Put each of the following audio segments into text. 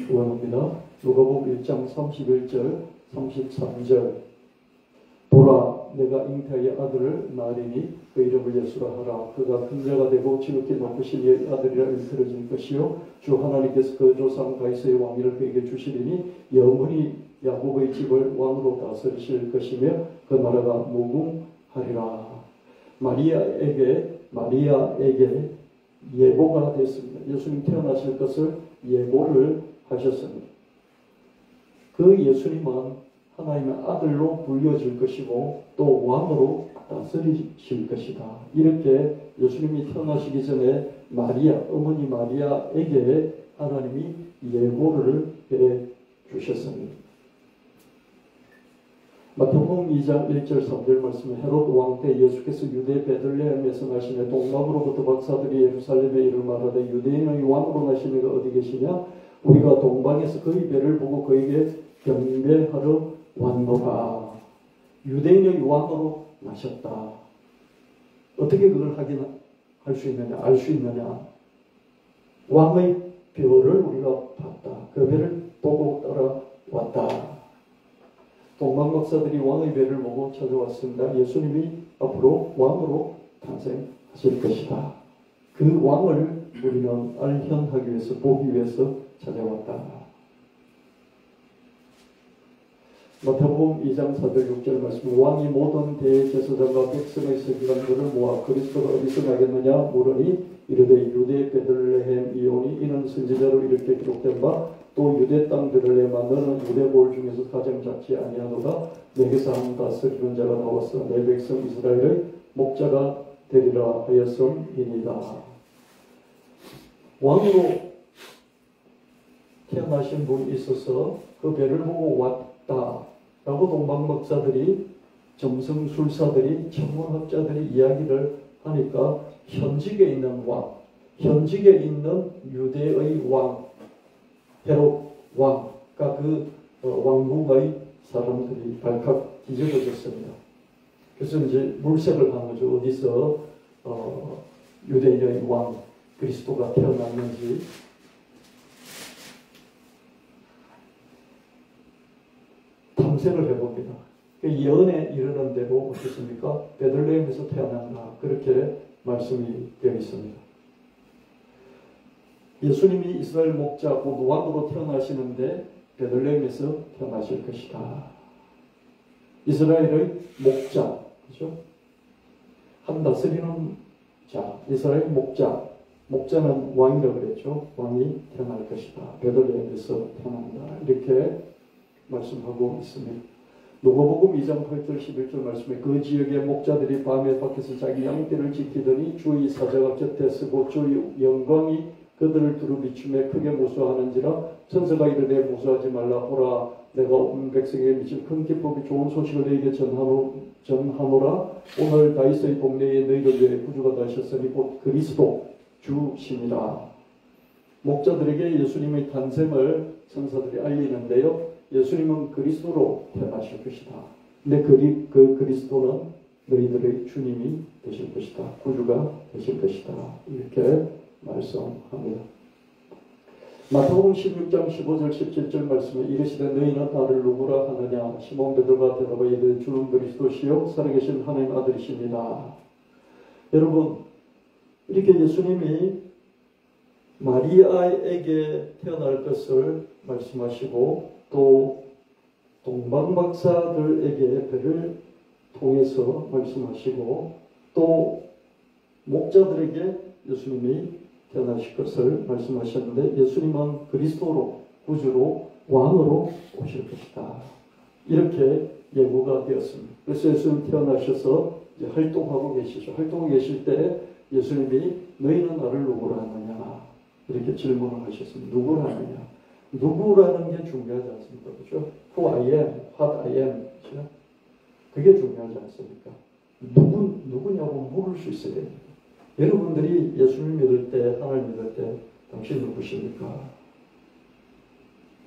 축원합니다. 누가복음 1장 31절 33절 보라 내가 잉태의 아들을 낳으리니 그 이름을 예수라 하라. 그가 큰 자가 되고 지극히 높으신 이의 아들이라 일컬어질 것이요 주 하나님께서 그 조상 다윗의 왕위를 그에게 주시리니 영원히 야곱의 집을 왕으로 다스리실 것이며 그 나라가 무궁하리라. 마리아에게 예고가 됐습니다. 예수님 태어나실 것을 예고를 하셨습니다. 그 예수님은 하나님의 아들로 불려질 것이고 또 왕으로 다스리실 것이다. 이렇게 예수님이 태어나시기 전에 어머니 마리아에게 하나님이 예고를 해 주셨습니다. 마태복음 2장 1절 3절 말씀에 헤롯 왕 때 예수께서 유대 베들레헴에서 나시매 동방으로부터 박사들이 예루살렘에 이를 말하되 유대인의 왕으로 나시는 가 어디 계시냐? 우리가 동방에서 그의 배를 보고 그에게 경배하러 왔노라. 유대인의 왕으로 나셨다. 어떻게 그걸 할 수 있느냐? 알 수 있느냐? 왕의 별을 우리가 봤다. 그 별을 보고 따라왔다. 동방 박사들이 왕의 배를 보고 찾아왔습니다. 예수님이 앞으로 왕으로 탄생하실 것이다. 그 왕을 우리는 알현하기 위해서 보기 위해서 찾아왔다. 마태복음 2장 4절 6절 말씀 왕이 모든 대제사장과 백성의 서기관들을 모아 그리스도가 어디서 나겠느냐 물으니 이르되 유대 베들레헴 이오니 이는 선지자로 이렇게 기록된 바 또 유대 땅 베들레헴아 너는 유대 볼 중에서 가장 작지 아니하도다. 내게서 한 다스리는 자가 나와서 내 백성 이스라엘의 목자가 되리라 하였음이니이다. 왕으로 태어나신 분이 있어서 그 배를 보고 왔다 라고 동방박사들이 점성술사들이 천문학자들이 이야기를 하니까 현직에 있는 왕, 현직에 있는 유대의 왕 헤롯 왕과 그 왕궁의 사람들이 발칵 뒤집어졌습니다. 그래서 이제 물색을 한 거죠. 어디서 유대인의 왕 그리스도가 태어났는지. 탐색을 해봅니다. 예언에 이르는 대로 어떻습니까? 베들레헴에서 태어난다. 그렇게 말씀이 되어 있습니다. 예수님이 이스라엘 목자 곧 왕으로 태어나시는데 베들레헴에서 태어나실 것이다. 이스라엘의 목자, 그죠? 한 다스리는 자, 이스라엘 목자. 목자는 왕이라고 그랬죠. 왕이 태어날 것이다. 베들레헴에서 태어난다. 이렇게 말씀하고 있습니다. 누가복음 2장 8절 11절 말씀에 그 지역의 목자들이 밤에 밖에서 자기 양떼를 지키더니 주의 사자가 곁에 서고 주의 영광이 그들을 두루 비추며 크게 무수하는지라 천사가 이르되 무수하지 말라. 보라 내가 온 백성에게 미칠 큰 기쁨이 좋은 소식을 너희에게 전하노라. 오늘 다윗의 동네에 너희를 위해 구주가 나셨으니 곧 그리스도 주시니라. 목자들에게 예수님의 탄생을 천사들이 알리는데요. 예수님은 그리스도로 태어나실 것이다. 근데 그 그리스도는 너희들의 주님이 되실 것이다. 구주가 되실 것이다. 이렇게 말씀합니다. 마태복음 16장 15절 17절 말씀에 이르시되 너희는 나를 누구라 하느냐. 시몬 베드로가 대답하여 이르되 주는 그리스도시요 살아계신 하나님 아들이십니다. 여러분 이렇게 예수님이 마리아에게 태어날 것을 말씀하시고 또 동방박사들에게 배를 통해서 말씀하시고 또 목자들에게 예수님이 태어나실 것을 말씀하셨는데 예수님은 그리스도로 구주로 왕으로 오실 것이다. 이렇게 예고가 되었습니다. 그래서 예수님 태어나셔서 이제 활동하고 계시죠. 활동하고 계실 때 예수님이 너희는 나를 누구라 하느냐 이렇게 질문을 하셨습니다. 누구라 하느냐. 누구라는 게 중요하지 않습니까? 그렇죠? Who I am, what I am. 그렇죠? 그게 중요하지 않습니까? 누구냐고 물을 수 있어야 됩니다. 여러분들이 예수를 믿을 때, 하나님을 믿을 때 당신 누구십니까?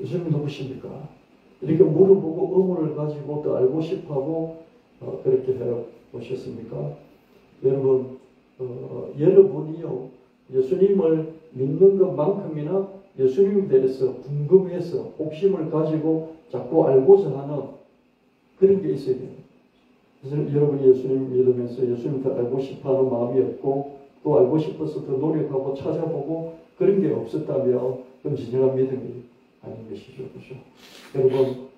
예수님 누구십니까? 이렇게 물어보고 의문을 가지고 또 알고 싶어하고 그렇게 해보셨습니까? 여러분, 여러분이요 예수님을 믿는 것만큼이나 예수님에 대해서 궁금해서 혹심을 가지고 자꾸 알고자 하는 그런 게 있어야 돼요. 그래서 여러분이 예수님 믿으면서 예수님 더 알고 싶어하는 마음이 없고 또 알고 싶어서 더 노력하고 찾아보고 그런 게 없었다면 그건 진정한 믿음이 아닌 것이죠. 그렇죠? 여러분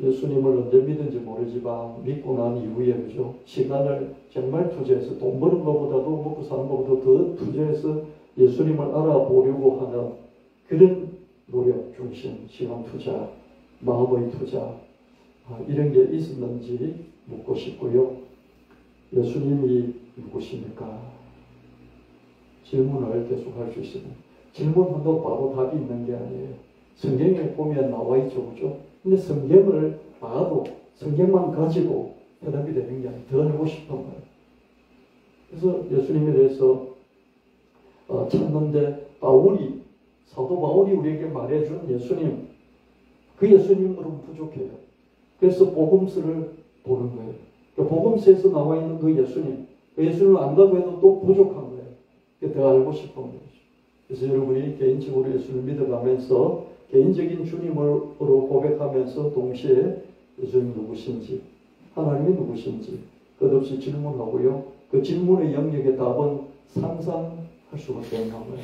예수님을 언제 믿은지 모르지만 믿고 난 이후에 그죠? 시간을 정말 투자해서 돈 버는 것보다도 먹고 사는 것보다 더 투자해서 예수님을 알아보려고 하는 그런 노력 중심, 시간 투자, 마음의 투자 이런 게 있었는지 묻고 싶고요. 예수님이 누구십니까? 질문을 계속 할 수 있습니다. 질문도 바로 답이 있는 게 아니에요. 성경에 보면 나와 있죠. 그죠? 근데 성경을 봐도 성경만 가지고 대답이 되는 게 아니에요. 더 알고 싶은 거예요. 그래서 예수님에 대해서 찾는데 사도 바울이 우리에게 말해준 예수님, 그 예수님으로는 부족해요. 그래서 복음서를 보는 거예요. 그 복음서에서 나와 있는 그 예수님을 안다고 해도 또 부족한 거예요. 더 알고 싶은 거죠. 그래서 여러분이 개인적으로 예수를 믿어가면서 개인적인 주님으로 고백하면서 동시에 예수님 누구신지, 하나님이 누구신지 끝없이 질문하고요. 그 질문의 영역의 답은 상상할 수가 없는 거예요.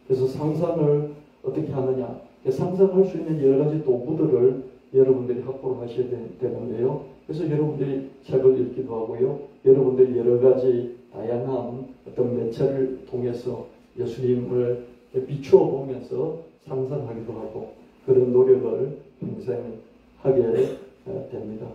그래서 상상을 어떻게 하느냐. 상상할 수 있는 여러 가지 도구들을 여러분들이 확보를 하셔야 되는데요. 그래서 여러분들이 책을 읽기도 하고요. 여러분들이 여러 가지 다양한 어떤 매체를 통해서 예수님을 비추어 보면서 상상하기도 하고 그런 노력을 평생 하게 됩니다.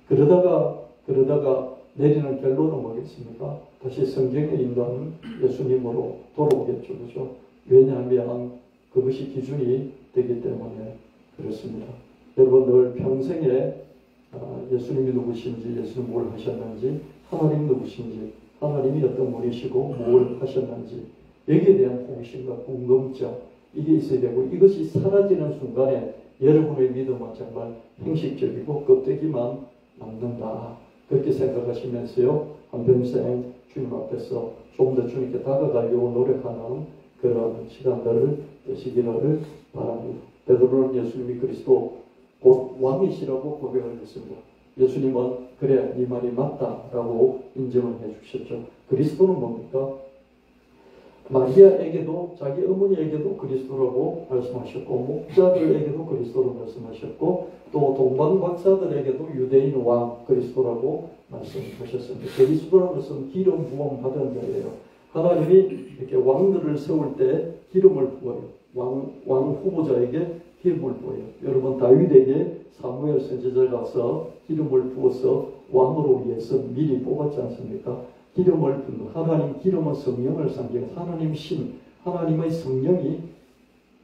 그러다가 내리는 결론은 뭐겠습니까? 다시 성경에 있는 예수님으로 돌아오겠죠. 그죠? 왜냐하면 그것이 기준이 되기 때문에 그렇습니다. 여러분 늘 평생에 예수님이 누구신지, 예수님 뭘 하셨는지, 하나님 누구신지, 하나님이 어떤 분이시고 뭘 하셨는지 여기에 대한 호기심과 궁금증 이게 있어야 되고 이것이 사라지는 순간에 여러분의 믿음은 정말 형식적이고 껍데기만 남는다. 그렇게 생각하시면서요. 한평생 주님 앞에서 조금 더 주님께 다가가려고 노력하는 그런 시간들을 되시기를 바랍니다. 베드로는 예수님이 그리스도 곧 왕이시라고 고백을 했습니다. 예수님은 그래 네 말이 맞다라고 인정을 해주셨죠. 그리스도는 뭡니까? 마리아에게도 자기 어머니에게도 그리스도라고 말씀하셨고 목자들에게도 그리스도로 말씀하셨고 또 동방 박사들에게도 유대인 왕 그리스도라고 말씀하셨습니다. 그리스도라는 것은 기름 부음 받은 자예요. 하나님이 이렇게 왕들을 세울 때 기름을 부어요. 왕 후보자에게 기름을 부어요. 여러분 다윗에게 사무엘 선지자가 가서 기름을 부어서 왕으로 위해서 미리 뽑았지 않습니까? 기름을 붓는 하나님 기름은 성령을 상징해서 하나님 신 하나님의 성령이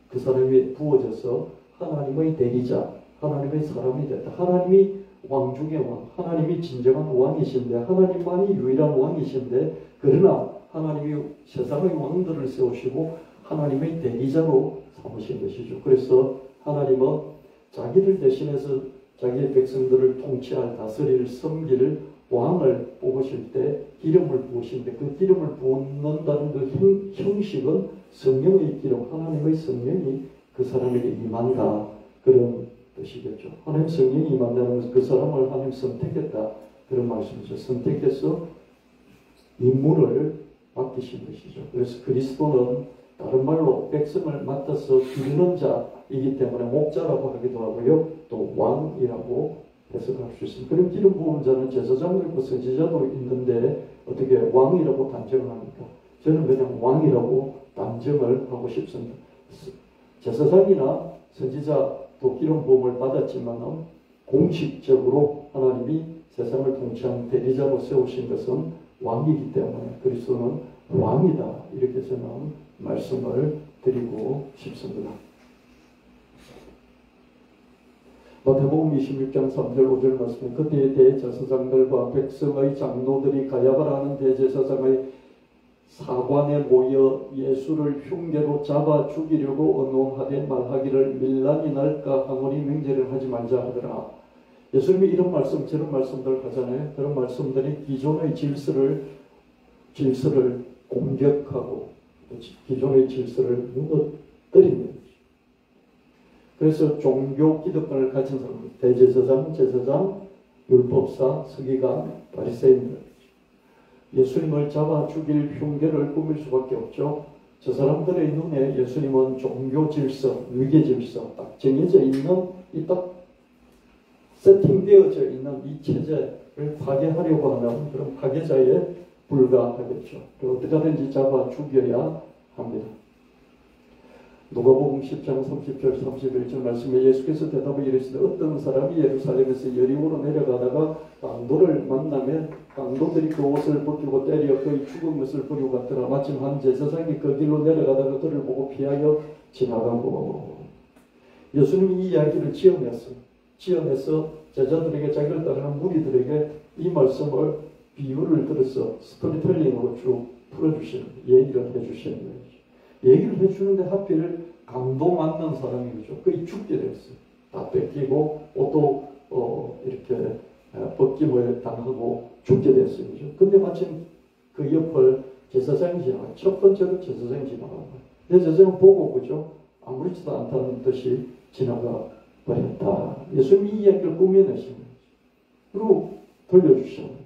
그 사람에 부어져서 하나님의 대리자 하나님의 사람이 됐다. 하나님이 왕 중의 왕 하나님이 진정한 왕이신데 하나님만이 유일한 왕이신데 그러나 하나님이 세상의 왕들을 세우시고 하나님의 대리자로 삼으신 것이죠. 그래서 하나님은 자기를 대신해서 자기의 백성들을 통치할 다스릴 섬길 왕을 뽑으실 때 기름을 부으시는데 그 기름을 부는다는 그 형식은 성령의 기름, 하나님의 성령이 그 사람에게 임한다. 그런 뜻이겠죠. 하나님 성령이 임한다는 것은 그 사람을 하나님 선택했다. 그런 말씀이죠. 선택해서 임무를 맡기신 것이죠. 그래서 그리스도는 다른 말로 백성을 맡아서 기르는 자이기 때문에 목자라고 하기도 하고요. 또 왕이라고 해석할 수 있습니다. 그럼 기름 부은 자는 제사장도 있고 선지자도 있는데 어떻게 왕이라고 단정을 합니까? 저는 그냥 왕이라고 단정을 하고 싶습니다. 제사장이나 선지자도 기름 부음을 받았지만 공식적으로 하나님이 세상을 통치한 대리자로 세우신 것은 왕이기 때문에 그리스도는 왕이다. 이렇게 저는 말씀을 드리고 싶습니다. 마태복음 26장 3절 5절 말씀에 그때의 대제사장들과 백성의 장로들이 가야바라 하는 대제사장의 사관에 모여 예수를 흉계로 잡아 죽이려고 언론하되 말하기를 밀란이 날까 하노니 명제를 하지 말자 하더라. 예수님이 이런 말씀 저런 말씀들 하잖아요. 그런 말씀들이 기존의 질서를 질서를 공격하고 기존의 질서를 무너뜨리는 거죠. 그래서 종교 기득권을 가진 사람, 대제사장, 제사장, 율법사, 서기관, 바리새인들, 예수님을 잡아 죽일 흉계를 꾸밀 수밖에 없죠. 저 사람들의 눈에 예수님은 종교 질서, 위계 질서, 딱 정해져 있는, 이 딱 세팅되어져 있는 이 체제를 파괴하려고 하는 그런 파괴자에 불과하겠죠. 그리고 어떻게 하든지 잡아 죽여야 합니다. 누가복음 10장 30절 31절 말씀에 예수께서 대답을 이르시되 어떤 사람이 예루살렘에서 여리고로 내려가다가 강도를 만나면 강도들이 그 옷을 벗기고 때려 그의 죽은 것을 버리고 갔더라. 마침 한 제사장이 그 길로 내려가다가 그를 보고 피하여 지나가고. 예수님이 이 이야기를 지어내서 제자들에게 자기를 따르는 무리들에게 이 말씀을 비유를 들어서 스토리텔링으로 쭉 풀어주시는, 얘기를 해주시는 거예요. 얘기를 해주는데 하필 강도 맞는 사람이 그죠. 거의 죽게 됐어요. 다 뺏기고 옷도 이렇게 벗김을 당하고 죽게 됐어요. 그죠. 근데 마침 그 옆을 제사장이 지나가, 첫 번째로 제사장이 지나간 거예요. 근데 제사장은 보고 그죠. 아무렇지도 않다는 듯이 지나가 버렸다. 예수님이 이 이야기를 꾸며내신 거죠. 그리고 돌려주시는 거죠.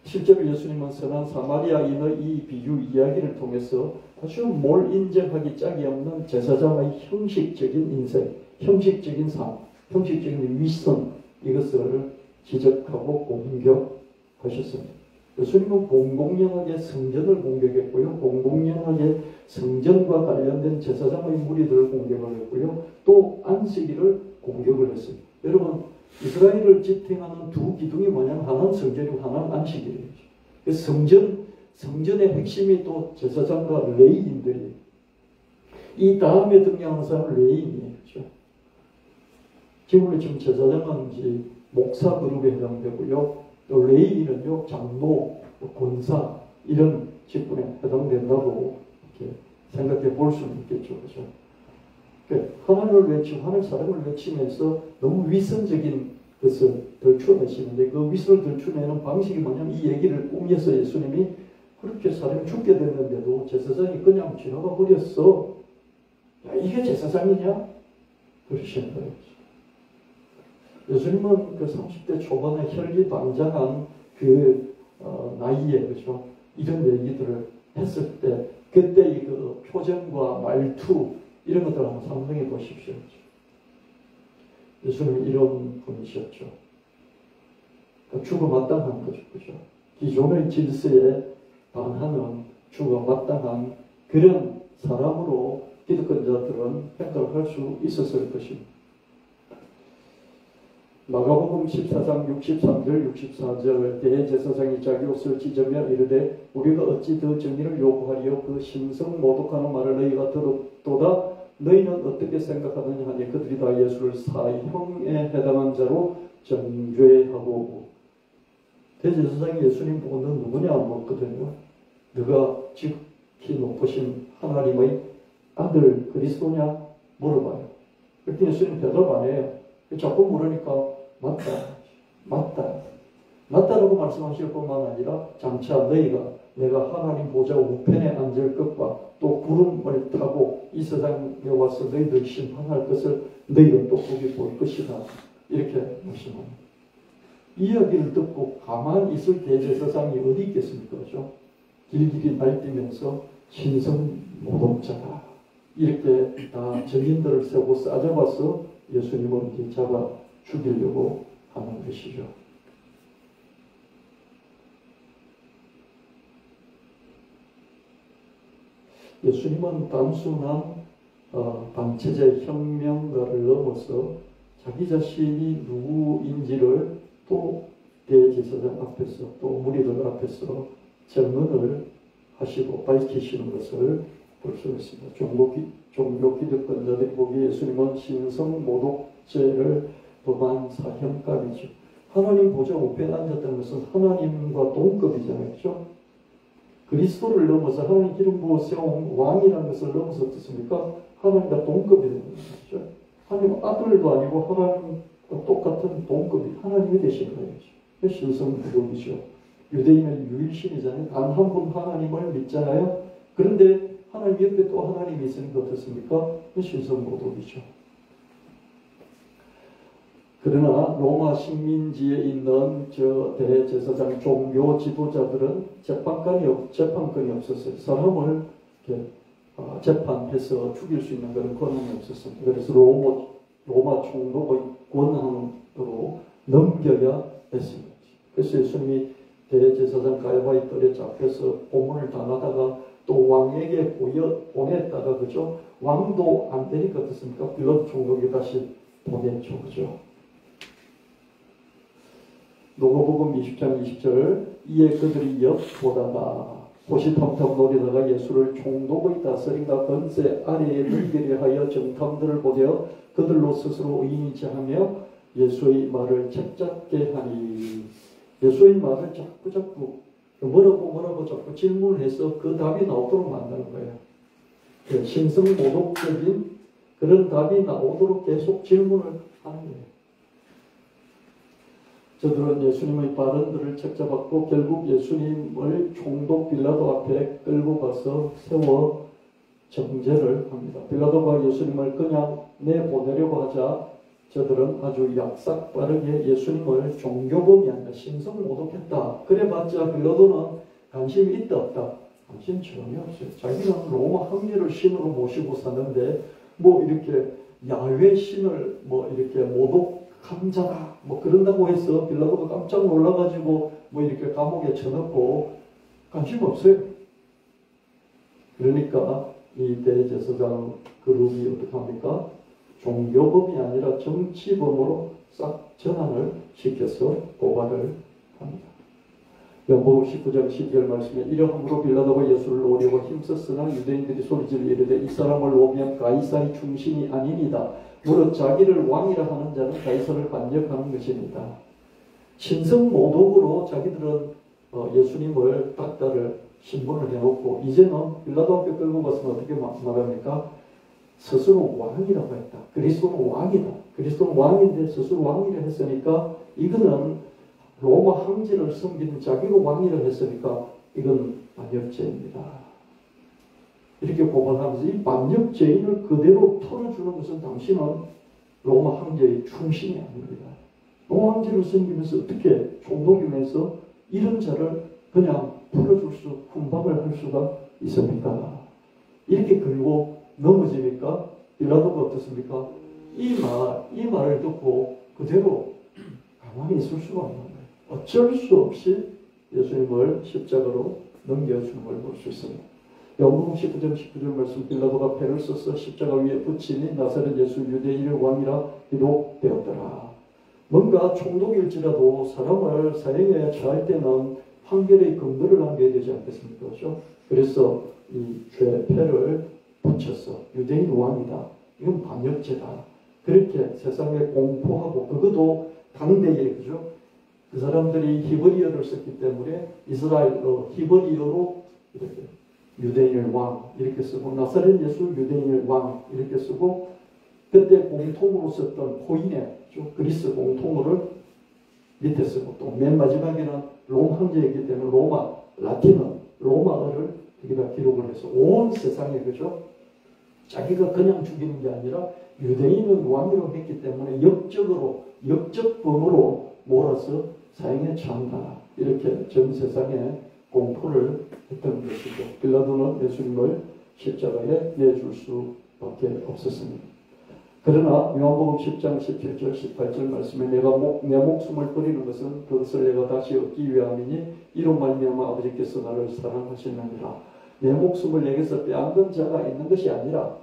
실제로 예수님은 선한 사마리아인의 이 비유 이야기를 통해서 아주 뭘 인정하기 짝이 없는 제사장의 형식적인 인생, 형식적인 삶, 형식적인 위선, 이것을 지적하고 공격하셨습니다. 예수님은 공공연하게 성전을 공격했고요. 공공연하게 성전과 관련된 제사장의 무리들을 공격을 했고요. 또 안식일을 공격을 했습니다. 여러분, 이스라엘을 지탱하는 두 기둥이 뭐냐면 하나는 성전이고 하나는 안식일이에요. 성전의 핵심이 또 제사장과 레위인들이에요. 이 다음에 등장하는 사람은 레위인이에요. 그렇죠? 지금 제사장은 이제 목사 그룹에 해당되고요. 또 레위인은요, 장로, 권사 이런 직분에 해당된다고 이렇게 생각해 볼 수는 있겠죠. 그렇죠? 하나님을 외치고 하늘 사랑을 외치면서 너무 위선적인 것을 들추어내시는데 그 위선을 들추어내는 방식이 뭐냐면 이 얘기를 꾸며서 예수님이 그렇게 사람이 죽게 됐는데도 제사장이 그냥 지나가 버렸어. 야, 이게 제사장이냐? 그러시는 거예요. 예수님은 그 30대 초반에 혈기방장한 그 나이에 그죠? 이런 얘기들을 했을 때 그때 그 표정과 말투 이런 것들을 한번 상상해 보십시오. 예수님은 이런 분이셨죠. 그러니까 죽어 마땅한 거죠. 그죠? 기존의 질서에 반하는 죽어 마땅한 그런 사람으로 기득권자들은 평가할 수 있었을 것입니다. 마가복음 14장 63절 64절 대제사장이 자기 옷을 찢으며 이르되 우리가 어찌 더 정의를 요구하리요 그 심성 모독하는 말을 너희가 들었도다 너희는 어떻게 생각하느냐 하니 그들이 다 예수를 사형에 해당한 자로 정죄하고 대제사장이 예수님 보고 너 누구냐 물었거든요. 너가 지극히 높으신 하나님의 아들 그리스도냐 물어봐요. 그때 예수님 대답 안 해요. 자꾸 물으니까 맞다라고 말씀하실 뿐만 아니라 장차 너희가 내가 하나님 보좌 우편에 앉을 것과 또 구름을 타고 이 세상에 와서 너희들 심판할 것을 너희는 또 거기 볼 것이다. 이렇게 말씀합니다. 이야기를 듣고 가만히 있을 대제사장이 어디 있겠습니까? 그렇죠? 길길이 날뛰면서 신성 모독자다. 이렇게 다 증인들을 세우고 싸잡아서 예수님을 잡아 죽이려고 하는 것이죠. 예수님은 단순한 반체제 혁명가를 넘어서 자기 자신이 누구인지를 또 대제사장 앞에서 또 무리들 앞에서 증언을 하시고 밝히시는 것을 볼 수 있습니다. 종교 기득권자들이 보기에 예수님은 신성 모독죄를 범한 사형감이죠. 하나님 보좌 우편에 앉았다는 것은 하나님과 동급이잖아요. 그렇죠? 그리스도를 넘어서 하나님 기름 부어 세운 왕이라는 것을 넘어서 어떻습니까? 하나님과 동급이 되는 것이죠. 하나님 아들도 아니고 하나님과 똑같은 동급이 하나님이 되신 거예요. 신성 모독이죠. 유대인은 유일신이잖아요. 단 한 분 하나님을 믿잖아요. 그런데 하나님 옆에 또 하나님이 있으니까 어떻습니까? 신성모독이죠. 그러나 로마 식민지에 있는 저 대제사장 종교 지도자들은 재판권이 없었어요. 사람을 이렇게 재판해서 죽일 수 있는 그런 권한이 없었습니다. 그래서 로마 총독의 권한으로 넘겨야 했습니다. 그래서 예수님이 대제사장 가야바의 뜰에 잡혀서 고문을 당하다가 또 왕에게 보냈다가 그죠? 왕도 안 되니까 어떻습니까? 빌라도 총독이 다시 보냈죠. 그죠? 누가복음 20장 20절 이에 그들이 엿보다가 호시탐탐 노리다가 예수를 총독의 다스림과 권세 아래에 들기를 하여 정탐들을 보되어 그들로 스스로 의인이지 하며 예수의 말을 책잡게 하니 예수의 말을 자꾸 뭐라고 자꾸 질문을 해서 그 답이 나오도록 만드는 거예요. 신성모독적인 그런 답이 나오도록 계속 질문을 하는 거예요. 저들은 예수님의 발언들을 책잡았고 결국 예수님을 총독 빌라도 앞에 끌고 가서 세워 정죄를 합니다. 빌라도가 예수님을 그냥 내보내려고 하자 저들은 아주 약삭빠르게 예수님을 종교범이 아니라 신성모독했다. 그래봤자 빌라도는 관심이 있다 없다? 관심 전혀 없어요. 자기는 로마 황제를 신으로 모시고 사는데 뭐 이렇게 야훼 신을 뭐 이렇게 모독한 자가 뭐 그런다고 해서 빌라도가 깜짝 놀라가지고 뭐 이렇게 감옥에 쳐넣고 관심 없어요. 그러니까 이 대제사장 그룹이 어떻게 합니까? 종교범이 아니라 정치범으로 싹 전환을 시켜서 고발을 합니다. 요한복음 19장 12절 말씀에 이러함으로 빌라도가 예수를 놓으려고 힘썼으나 유대인들이 소리지르 이르되 이 사람을 놓으면 가이사의 충신이 아니니이다. 무릇 자기를 왕이라 하는 자는 가이사를 반역하는 것입니다. 신성모독으로 자기들은 예수님을 닥달을 신분을 해놓고 이제는 빌라도 앞에 끌고 가서 어떻게 말합니까? 스스로 왕이라고 했다. 그리스도는 왕이다. 그리스도는 왕인데 스스로 왕이라 했으니까 이거는 로마 황제를 섬기는 자기가 왕이라 했으니까 이건 반역죄입니다. 이렇게 고발하면서 이 반역죄인을 그대로 털어주는 것은 당신은 로마 황제의 충신이 아닙니다. 로마 황제를 섬기면서 어떻게 총독이면서 이런 자를 그냥 풀어줄 수, 훈박을 할 수가 있습니까? 이렇게 긁고 넘어지니까 빌라도가 어떻습니까? 이 말을 듣고 그대로 가만히 있을 수가 없는 거예요. 어쩔 수 없이 예수님을 십자가로 넘겨주는 걸 볼 수 있습니다. 요한복음 19장 19절 말씀 빌라도가 패를 써서 십자가 위에 붙이니 나사렛 예수 유대인의 왕이라 기록되었더라. 뭔가 총독일지라도 사람을 사형에 처할 때는 판결의 근거를 남겨야 되지 않겠습니까? 그렇죠? 그래서 이 패를 붙였어. 유대인 왕이다. 이건 반역죄다. 그렇게 세상에 공포하고 그것도 당대에 그죠? 그 사람들이 히브리어를 썼기 때문에 이스라엘어 히브리어로 이렇게 유대인의 왕 이렇게 쓰고 나사렛 예수 유대인의 왕 이렇게 쓰고 그때 공통으로 썼던 코인의 그리스 공통어를 밑에 쓰고 또 맨 마지막에는 롬 황제이기 때문에 라틴어 로마어를 여기다 기록을 해서 온 세상에 그죠? 자기가 그냥 죽이는 게 아니라 유대인은 왕이라고 했기 때문에 역적범으로 몰아서 사형에 처한다. 이렇게 전 세상에 공포를 했던 것이죠. 빌라도는 예수님을 십자가에 내줄 수밖에 없었습니다. 그러나 요한복음 10장 17절 18절 말씀에 내 목숨을 버리는 것은 그것을 내가 다시 얻기 위함이니 이로 말미암아 아버지께서 나를 사랑하시느니라. 내 목숨을 내게서 빼앗는 자가 있는 것이 아니라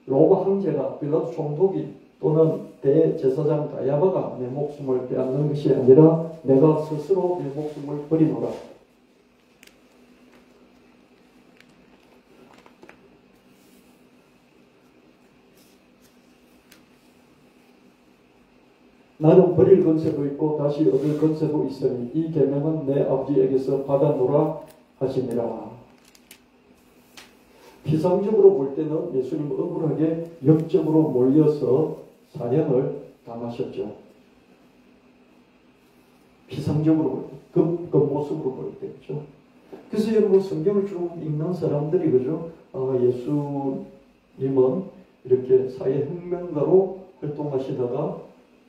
로마 황제가 빌라도 총독이 또는 대제사장 가야바가 내 목숨을 빼앗는 것이 아니라 내가 스스로 내 목숨을 버리노라. 나는 버릴 권세도 있고 다시 얻을 권세도 있으니 이 계명은 내 아버지에게서 받아노라 하시니라. 피상적으로 볼 때는 예수님은 억울하게 역적으로 몰려서 사형을 당하셨죠. 피상적으로 볼 때. 그 모습으로 볼 때, 그죠? 그래서 여러분 성경을 쭉 읽는 사람들이, 그죠? 예수님은 이렇게 사회혁명가로 활동하시다가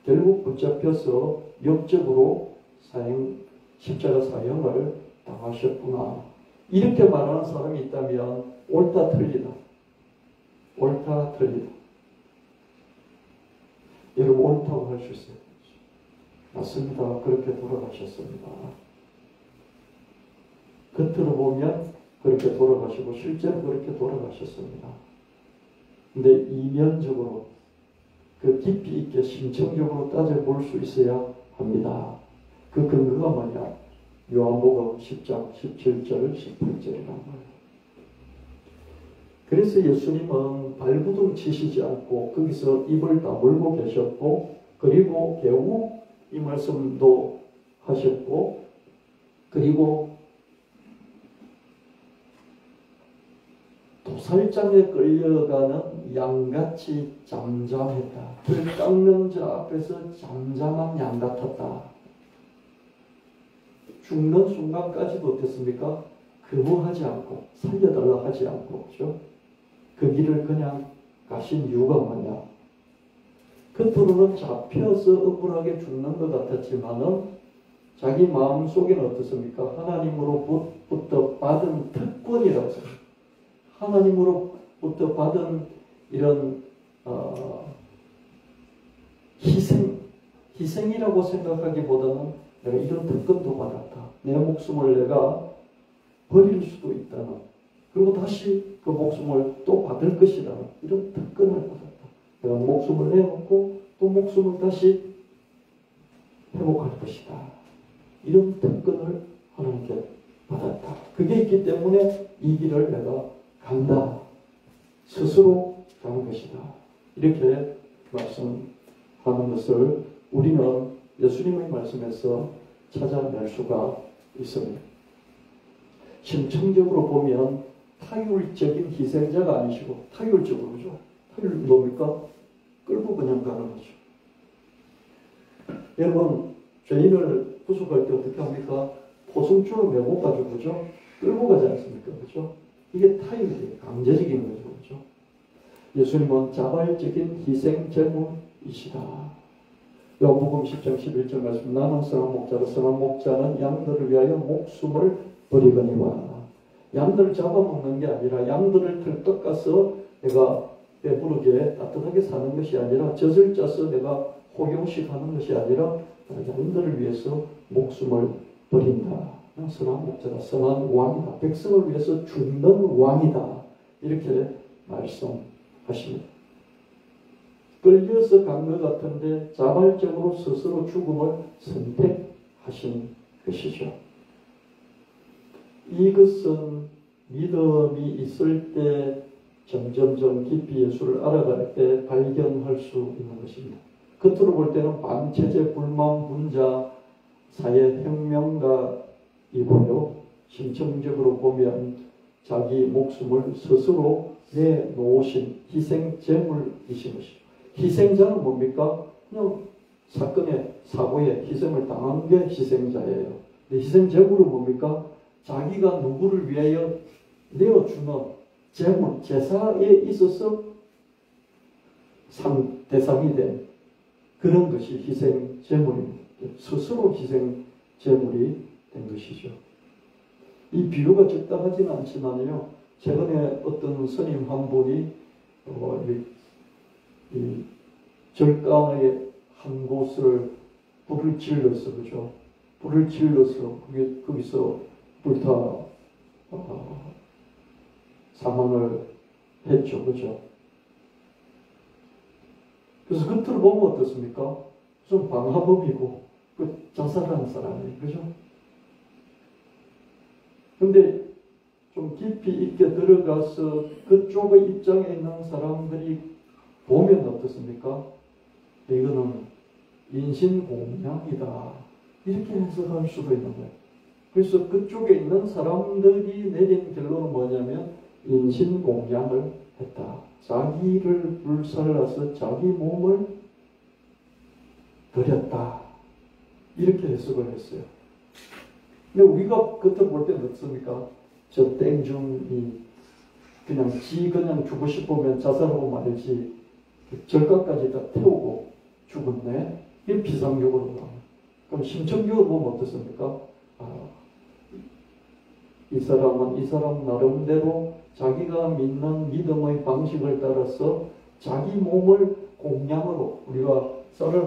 결국 붙잡혀서 역적으로 십자가 사형을 당하셨구나. 이렇게 말하는 사람이 있다면 옳다 틀리다. 옳다 틀리다. 여러분 옳다고 할 수 있어요. 맞습니다. 그렇게 돌아가셨습니다. 겉으로 보면 그렇게 돌아가시고 실제로 그렇게 돌아가셨습니다. 근데 이면적으로 그 깊이 있게 심층적으로 따져볼 수 있어야 합니다. 그 근거가 뭐냐? 요한복음 10장 17절 18절이란 말이에요. 그래서 예수님은 발구둥 치시지 않고 거기서 입을 다물고 계셨고, 그리고 겨우 이 말씀도 하셨고, 그리고 도살장에 끌려가는 양같이 잠잠했다. 그 깎는 자 앞에서 잠잠한 양 같았다. 죽는 순간까지도 어땠습니까? 거부하지 않고 살려달라 하지 않고, 그렇죠? 그 길을 그냥 가신 이유가 뭐냐? 겉으로는 잡혀서 억울하게 죽는 것 같았지만은 자기 마음 속에는 어떻습니까? 하나님으로부터 받은 특권이라고 생각합니다. 하나님으로부터 받은 이런 희생이라고 생각하기보다는 내가 이런 특권도 받았다. 내 목숨을 내가 버릴 수도 있다는, 그리고 다시 그 목숨을 또 받을 것이라는 이런 특권을 받았다. 내가 목숨을 내놓고 또 목숨을 다시 회복할 것이다. 이런 특권을 하나님께 받았다. 그게 있기 때문에 이 길을 내가 간다. 스스로 가는 것이다. 이렇게 말씀하는 것을 우리는 예수님의 말씀에서 찾아낼 수가 있습니다. 심층적으로 보면 타율적인 희생자가 아니시고, 타율적으로죠. 타율 뭡니까? 끌고 그냥 가는 거죠. 여러분, 죄인을 구속할 때 어떻게 합니까? 포승줄을 메고 가지고, 그죠? 끌고 가지 않습니까? 그죠? 이게 타율이에요. 강제적인 거죠. 그죠? 예수님은 자발적인 희생 제물이시다. 요한복음 10장 11절 말씀, 나는 선한 목자로 선한 목자는 양들을 위하여 목숨을 버리거니와. 양들을 잡아먹는 게 아니라 양들을 들떡 가서 내가 배부르게 따뜻하게 사는 것이 아니라 젖을 짜서 내가 호용식 하는 것이 아니라 양들을 위해서 목숨을 버린다. 선한 목자가 선한 왕이다. 백성을 위해서 죽는 왕이다. 이렇게 말씀하십니다. 끌려서 간 것 같은데 자발적으로 스스로 죽음을 선택하신 것이죠. 이것은 믿음이 있을 때 점점점 깊이 예수를 알아갈 때 발견할 수 있는 것입니다. 겉으로 볼 때는 반체제 불망 분자 사회혁명가이고요. 심층적으로 보면 자기 목숨을 스스로 내놓으신 희생제물이신 것이죠. 희생자는 뭡니까? 그냥 사고에 희생을 당한 게 희생자예요. 근데 희생제물은 뭡니까? 자기가 누구를 위하여 내어주는 제물, 제사에 있어서 대상이 된 그런 것이 희생제물입니다. 스스로 희생제물이 된 것이죠. 이 비유가 적당하지는 않지만요. 최근에 어떤 스님 한 분이 이 절간의 한 곳을 불을 질러서, 그죠? 불을 질러서 거기서 불타 사망을 했죠, 그죠? 그래서 겉으로 보면 어떻습니까? 좀 방화범이고 자살하는 사람이에요, 그죠? 근데 좀 깊이 있게 들어가서 그쪽의 입장에 있는 사람들이 보면 어떻습니까? 이거는 인신공양이다. 이렇게 해석할 수도 있는 거예요. 그래서 그쪽에 있는 사람들이 내린 결론은 뭐냐면 인신공양을 했다. 자기를 불살라서 자기 몸을 버렸다. 이렇게 해석을 했어요. 근데 우리가 겉으로 볼 때는 어떻습니까? 저 땡중이 그냥 죽고 싶으면 자살하고 말이지 절가까지 다 태우고 죽었네. 이게 비상적으로 나와요. 그럼 심층적으로 보면 어떻습니까? 이 사람 나름대로 자기가 믿는 믿음의 방식을 따라서 자기 몸을 공양으로, 우리가 쌀을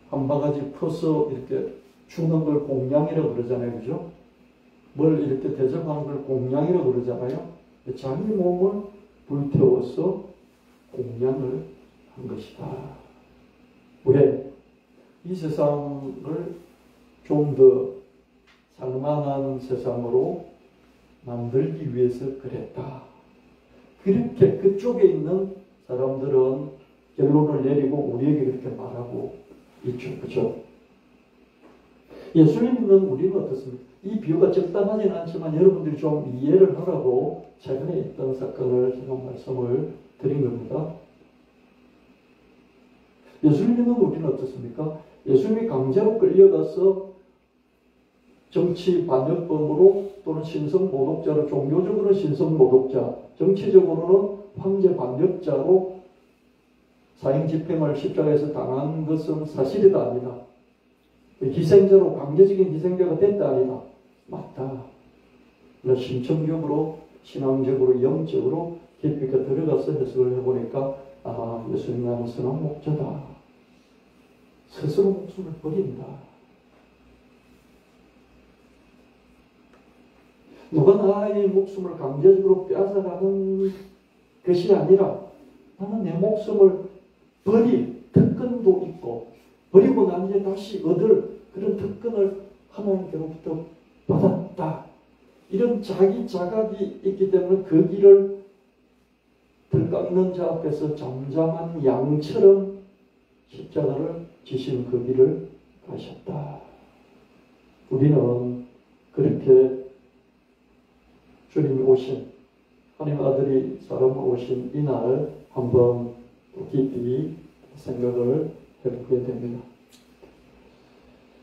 한 바가지 퍼서 이렇게 주는 걸 공양이라고 그러잖아요. 그죠? 뭘 이렇게 대접하는 걸 공양이라고 그러잖아요. 자기 몸을 불태워서 공양을 한 것이다. 왜? 이 세상을 좀 더 살만한 세상으로 만들기 위해서 그랬다. 그렇게 그쪽에 있는 사람들은 결론을 내리고 우리에게 그렇게 말하고 있죠. 그죠? 예수님 믿는 우리는 어떻습니까? 이 비유가 적당하지는 않지만 여러분들이 좀 이해를 하라고 최근에 있던 사건을 제가 말씀을 드린 겁니다. 예수님 믿는 우리는 어떻습니까? 예수님이 강제로 끌려가서 정치 반역범으로 또는 신성모독자로, 종교적으로는 신성모독자, 정치적으로는 황제 반역자로 사형집행을 십자가에서 당한 것은 사실이다 아니다. 희생자로, 강제적인 희생자가 됐다 아니다. 맞다. 심층적으로, 신앙적으로, 영적으로 깊이 들어가서 해석을 해보니까 예수님은 선한 목자다. 스스로 목숨을 버린다. 누가 나의 목숨을 강제적으로 빼앗아가는 것이 아니라 나는 내 목숨을 버릴 특권도 있고 버리고 난 뒤에 다시 얻을 그런 특권을 하나님께로부터 받았다. 이런 자기 자각이 있기 때문에 그 길을 들깎는 자 앞에서 잠잠한 양처럼 십자가를 지신 그 길을 가셨다. 우리는 그렇게 주님이 오신, 하나님 아들이 사람으로 오신 이날 한번 깊이 생각을 해보게 됩니다.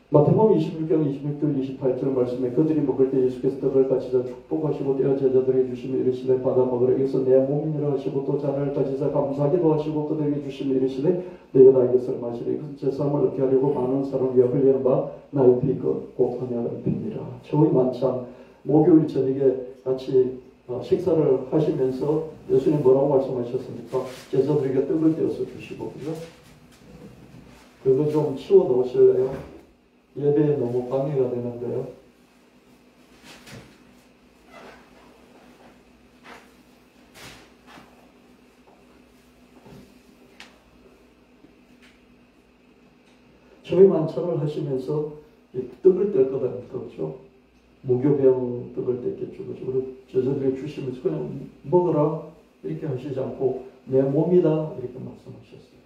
마태복음 26장 26절 28절 말씀에 그들이 먹을 때 예수께서 떡을 가지사 축복하시고 떼어 제자들에게 주시며 이르시되 받아 먹으라. 이것은 내 몸이니라 하시고 또 잔을 가지사 감사하기도 하시고 그들에게 주시며 이르시되 너희가 다 이것을 마시라. 이것은 제 삶을 얻게 하려고 많은 사람 위에 흘리는 바 나의 피 곧 언약의 피니라. 저희 만찬 목요일 저녁에 같이 식사를 하시면서 예수님 뭐라고 말씀하셨습니까? 제자들에게 떡을 떼어서 주시고, 그죠? 그거 좀 치워 놓으실래요? 예배에 너무 방해가 되는데요. 저희 만찬을 하시면서 떡을 뗄 거다, 그렇죠? 무교병 떡을 뗐겠죠. 그래서 제자들에게 주시면서 그냥 먹어라 이렇게 하시지 않고 내 몸이다 이렇게 말씀하셨어요.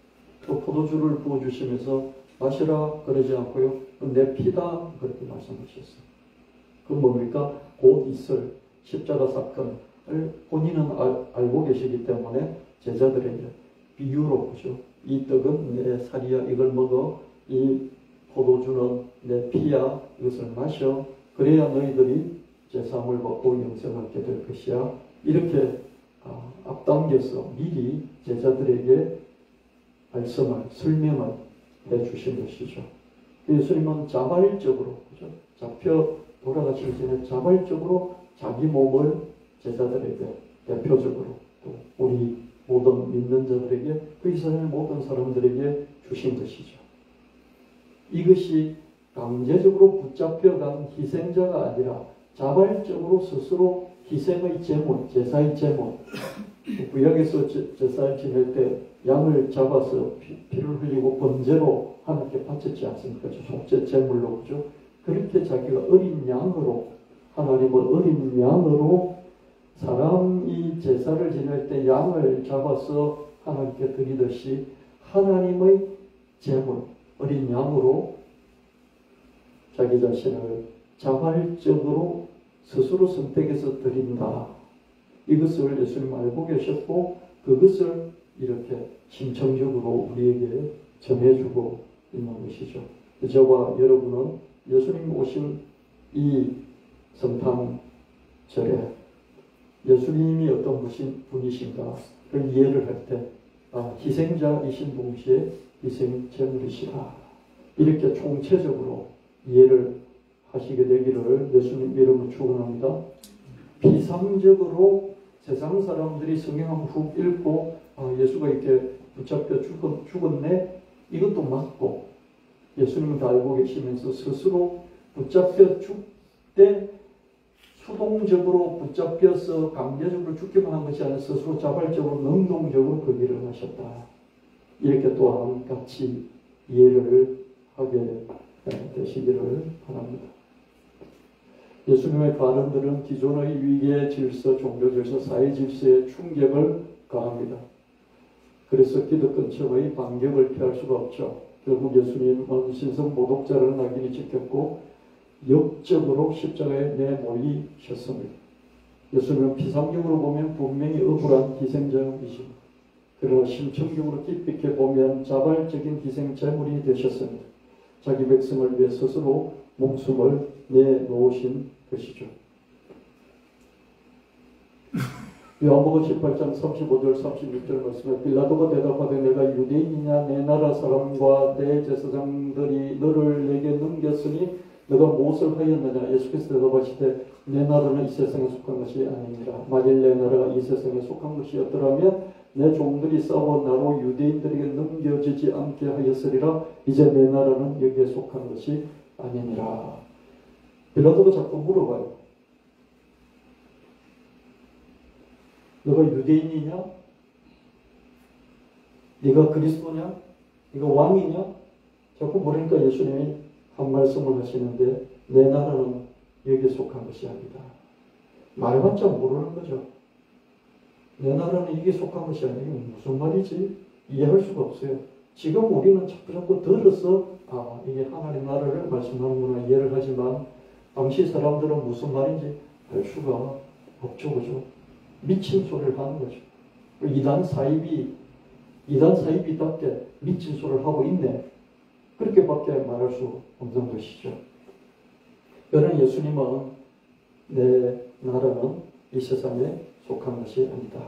또 포도주를 부어주시면서 마시라 그러지 않고요. 내 피다 그렇게 말씀하셨어요. 그 뭡니까? 곧 있을 십자가 사건을 본인은 알고 계시기 때문에 제자들에게 비유로 그죠. 이 떡은 내 살이야. 이걸 먹어. 이 포도주는 내 피야. 이것을 마셔. 그래야 너희들이 제사함을 받고 영생을 얻게 될 것이야. 이렇게 앞당겨서 미리 제자들에게 말씀을 설명을 해주신 것이죠. 예수님은 자발적으로, 그죠? 잡혀 돌아가시기 전에 자발적으로 자기 몸을 제자들에게 대표적으로 또 우리 모든 믿는 자들에게 그 이스라엘 모든 사람들에게 주신 것이죠. 이것이 강제적으로 붙잡혀간 희생자가 아니라 자발적으로 스스로 희생의 제물, 제사의 제물, 구약에서 제사를 지낼 때 양을 잡아서 피를 흘리고 번제로 하나님께 바쳤지 않습니까? 속죄 제물로, 그죠? 그렇게 자기가 어린 양으로, 하나님은 어린 양으로 사람이 제사를 지낼 때 양을 잡아서 하나님께 드리듯이 하나님의 제물, 어린 양으로 자기 자신을 자발적으로 스스로 선택해서 드린다. 이것을 예수님 알고 계셨고 그것을 이렇게 심층적으로 우리에게 전해주고 있는 것이죠. 저와 여러분은 예수님 오신 이 성탄절에 예수님이 어떤 분이신가 를 이해를 할 때 희생자이신 동시에 희생제물이시라 이렇게 총체적으로 이해를 하시게 되기를 예수님 이름으로 축원합니다. 비상적으로 세상 사람들이 성경 훅 읽고 예수가 이렇게 붙잡혀 죽었네 이것도 맞고 예수님은 다 알고 계시면서 스스로 붙잡혀 죽되 수동적으로 붙잡혀서 강제적으로 죽기만 한 것이 아니라 스스로 자발적으로 능동적으로 그 일을 하셨다. 이렇게 또한 같이 이해를 하게 되시기를 바랍니다. 예수님의 발언들은 기존의 위계 질서, 종교 질서, 사회 질서에 충격을 가합니다. 그래서 기득권층의 반격을 피할 수가 없죠. 결국 예수님은 신성 모독자를 낙인이 찍혔고 역적으로 십자가에 내몰리셨습니다. 예수님은 피상적으로 보면 분명히 억울한 희생자이십니다. 그러나 심층적으로 깊이 있게 보면 자발적인 희생 제물이 되셨습니다. 자기 백성을 위해 스스로 목숨을 내놓으신 것이죠. 요한복음 18장 35절 36절 말씀에 빌라도가 대답하되 내가 유대인이냐 내 나라 사람과 내 제사장들이 너를 내게 넘겼으니 너가 무엇을 하였느냐. 예수께서 대답하시되 내 나라는 이 세상에 속한 것이 아니니라. 만일 내 나라가 이 세상에 속한 것이었더라면 내 종들이 싸워 나로 유대인들에게 넘겨지지 않게 하였으리라. 이제 내 나라는 여기에 속한 것이 아니니라. 빌라도가 자꾸 물어봐요. 너가 유대인이냐? 네가 그리스도냐? 네가 왕이냐? 자꾸 물으니까 예수님이 한 말씀을 하시는데 내 나라는 여기에 속한 것이 아니다. 말봤자 모르는 거죠. 내 나라는 이게 속한 것이 아니고 무슨 말이지? 이해할 수가 없어요. 지금 우리는 자꾸 들어서 이게 하나님 나라를 말씀하는구나 이해를 하지만 당시 사람들은 무슨 말인지 알 수가 없죠. 그죠? 미친 소리를 하는 거죠. 이단 사이비답게 미친 소리를 하고 있네. 그렇게밖에 말할 수 없는 것이죠. 그러나 예수님은 내 나라는 이 세상에 속한 것이 아니다.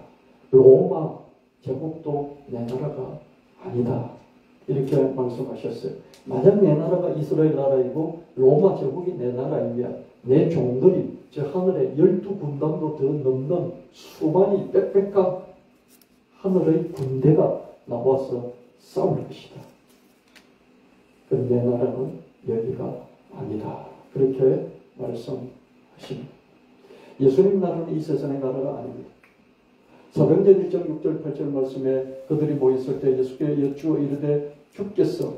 로마 제국도 내 나라가 아니다. 이렇게 말씀하셨어요. 만약 내 나라가 이스라엘 나라이고 로마 제국이 내 나라이면 내 종들이 저 하늘에 12군단도 더 넘는 수많이 빽빽한 하늘의 군대가 나와서 싸울 것이다. 내 나라는 여기가 아니다. 그렇게 말씀하십니다. 예수님 나라는 이 세상의 나라가 아닙니다. 사도행전 1장 6절 8절 말씀에 그들이 모였을 때 예수께 여쭈어 이르되 주께서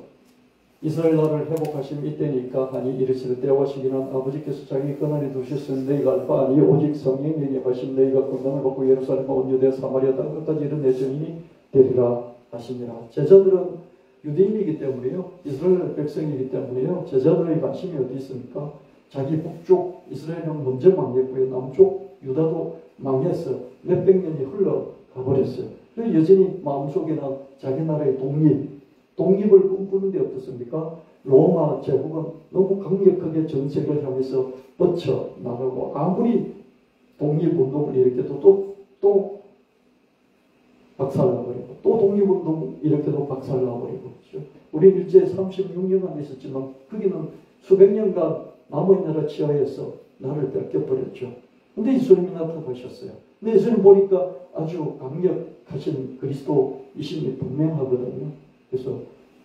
이스라엘 나라를 회복하심 이때니까 하니 이르시되 때와 시기는 아버지께서 자기 권한에 두셨으니 너희가 알바 아니 오직 성령님이 하신 너희가 권능을 받고 예루살렘과 온 유대와 사마리아 땅끝까지 이른 내 증인이 되리라 하시니라. 제자들은 유대인이기 때문에요. 이스라엘 백성이기 때문에요. 제자들의 관심이 어디 있습니까? 자기 북쪽 이스라엘은 먼저 망했고요. 남쪽 유다도 망해서 몇백 년이 흘러가 버렸어요. 그래서 여전히 마음속에는 자기 나라의 독립을 꿈꾸는데 어떻습니까? 로마 제국은 너무 강력하게 전 세계를 향해서 뻗쳐나가고 아무리 독립운동을 일으켜도 또 박살나버리고 또 독립운동 일으켜도 박살나버리고 그렇죠? 우리 일제 36년간 있었지만 거기는 수백 년간 남의 나라 치하에서 나를 뺏겨버렸죠. 근데 예수님이 나타나셨어요. 근데 예수님 보니까 아주 강력하신 그리스도이심이 분명하거든요. 그래서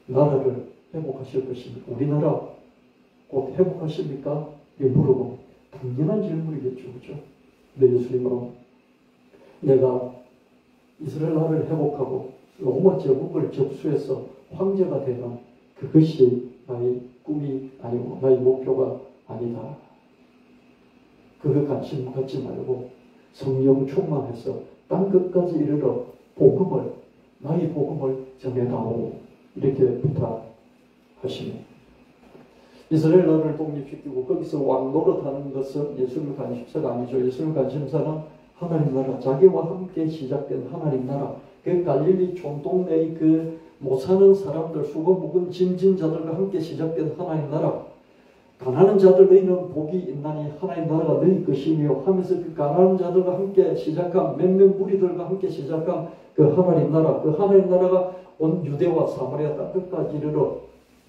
나라를 회복하실 것입니까? 우리나라 곧 회복하십니까? 이렇게 물어보면 당연한 질문이겠죠. 그렇죠? 근데 예수님은 내가 이스라엘 나라를 회복하고 로마 제국을 접수해서 황제가 되는 그것이 나의 꿈이 아니고 나의 목표가 아니다. 그거 관심 갖지 말고 성령 충만해서 땅 끝까지 이르러 나의 복음을 전해다오. 이렇게 부탁하십니다. 이스라엘 나라를 독립시키고 거기서 왕 노릇하는 것은 예수님 관심사가 아니죠. 예수님 관심사는 하나님 나라, 자기와 함께 시작된 하나님 나라, 그 갈릴리 촌동네의 그 못 사는 사람들, 수고 묵은 짐진 자들과 함께 시작된 하나님 나라, 가난한 자들 너희는 복이 있나니 하나님 나라가 너희 것이며 하면서 그 가난한 자들과 함께 시작한 몇몇 무리들과 함께 시작한 그 하나님 나라, 그 하나님 나라가 온 유대와 사마리아 땅 끝까지 이르러